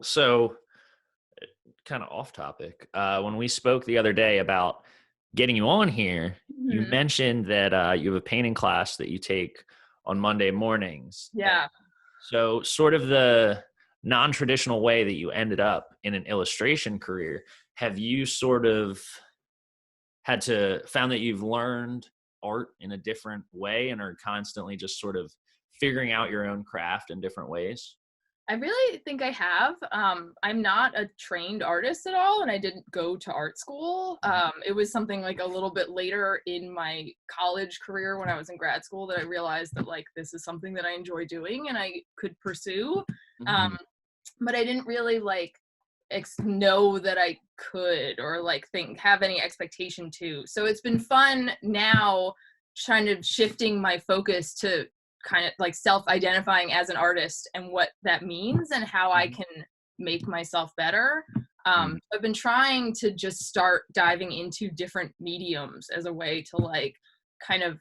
So kind of off topic. When we spoke the other day about getting you on here, you Mhm. mentioned that you have a painting class that you take on Monday mornings. And Yeah. so sort of the non-traditional way that you ended up in an illustration career, have you sort of found that you've learned art in a different way and are constantly just sort of figuring out your own craft in different ways? I really think I have. I'm not a trained artist at all, and I didn't go to art school. It was something like a little bit later in my college career when I was in grad school that I realized that like this is something that I enjoy doing and I could pursue. Mhm. Um, but I didn't really like know that I could or like think have any expectation to. So it's been fun now trying to shifting my focus to kind of like self-identifying as an artist and what that means and how I Mhm. can make myself better. Mhm. I've been trying to just start diving into different mediums as a way to like kind of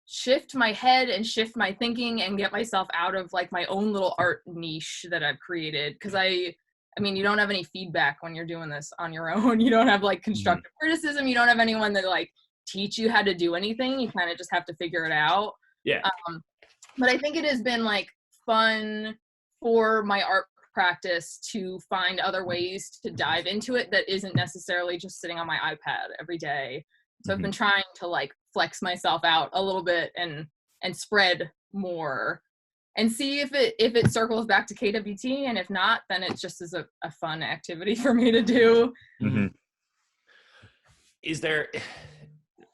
shift my head and shift my thinking and get myself out of like my own little art niche that I've created because I mean you don't have any feedback when you're doing this on your own. You don't have like Mhm. constructive criticism. You don't have anyone that like teach you how to do anything. You kind of just have to figure it out. Yeah. Um, but I think it has been like fun for my art practice to find other ways to dive into it that isn't necessarily just sitting on my iPad every day. So I've been Mhm. trying to like flex myself out a little bit and spread more and see if it circles back to KWT, and if not, then it just is a fun activity for me to do. Mhm. Is there,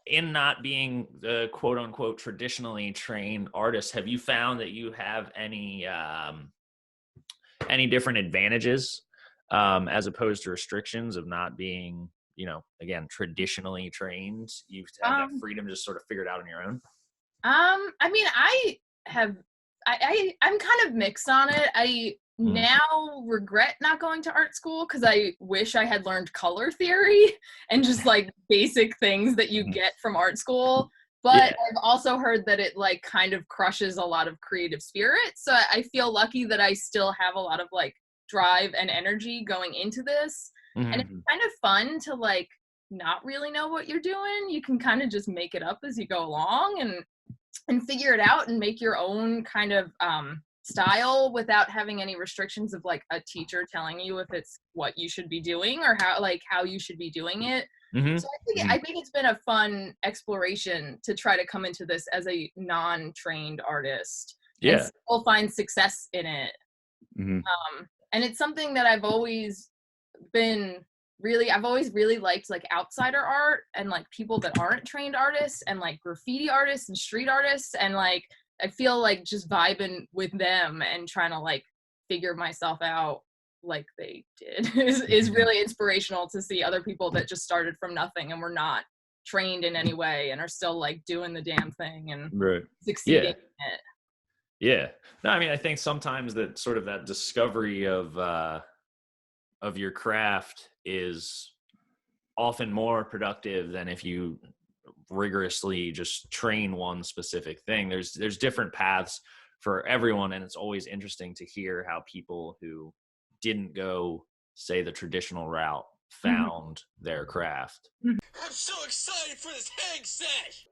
in not being the quote unquote traditionally trained artist, have you found that you have any different advantages as opposed to restrictions of not being, again, traditionally trained? You have that Um, freedom to just sort of figure it out on your own. I mean, I have, I'm kind of mixed on it. I Mm. now regret not going to art school because I wish I had learned color theory and just like basic things that you Mhm. get from art school. But Yeah. I've also heard that it like kind of crushes a lot of creative spirit. So I feel lucky that I still have a lot of like drive and energy going into this. And it's Mhm. kind of fun to like not really know what you're doing. You can kind of just make it up as you go along and figure it out and make your own kind of style without having any restrictions of like a teacher telling you if it's what you should be doing or how you should be doing it. So Mhm. I Mhm. think it's been a fun exploration to try to come into this as a non-trained artist and Yeah. still find success in it. Mhm. And it's something that been I've always really liked like outsider art and like people that aren't trained artists and like graffiti artists and street artists, and like I feel like just vibing with them and trying to like figure myself out like they did is really inspirational to see other people that just started from nothing and were not trained in any way and are still like doing the damn thing and Right. succeeding Yeah. in it. Yeah. No, I mean, I think sometimes that sort of that discovery of your craft is often more productive than if you rigorously just train one specific thing. There's different paths for everyone, and it's always interesting to hear how people who didn't go, say, the traditional route Mhm. found their craft. I'm so excited for this hang set!